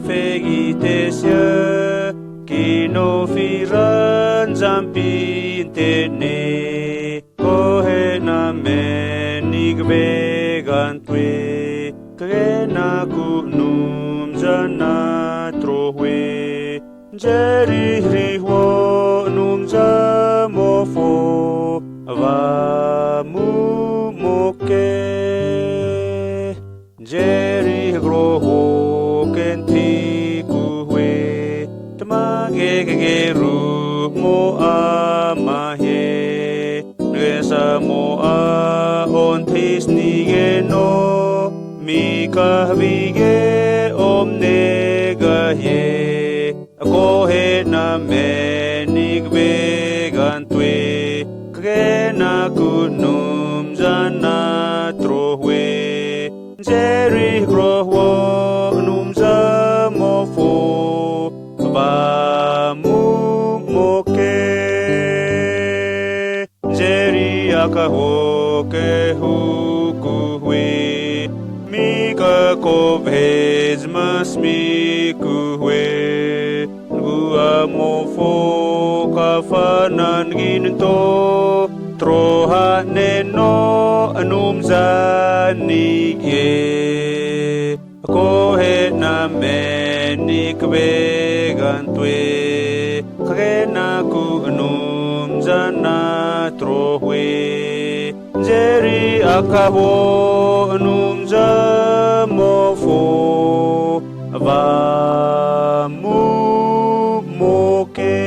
fegitesia kinofiran zampintene kohena menigvegantwe kena kunum jana trohwe jeri rihwo num jamofo vamu moke jeri groho kenti kuhwe tamage geru mo amahe ngesa mo a on tis nigeno mika vige omne gahe kohe na menig vegantwe kena kunum jana trohwe jeri grohwo num jamofo vamu moke jeri akaho kehukuhwe mika kovhez masmi kuhwe gua mofo kafanan ginto troha neno anum zanige kohe na menik vegantwe kena ku anum zana trohwe jeri akabo anum jamofo vamu moke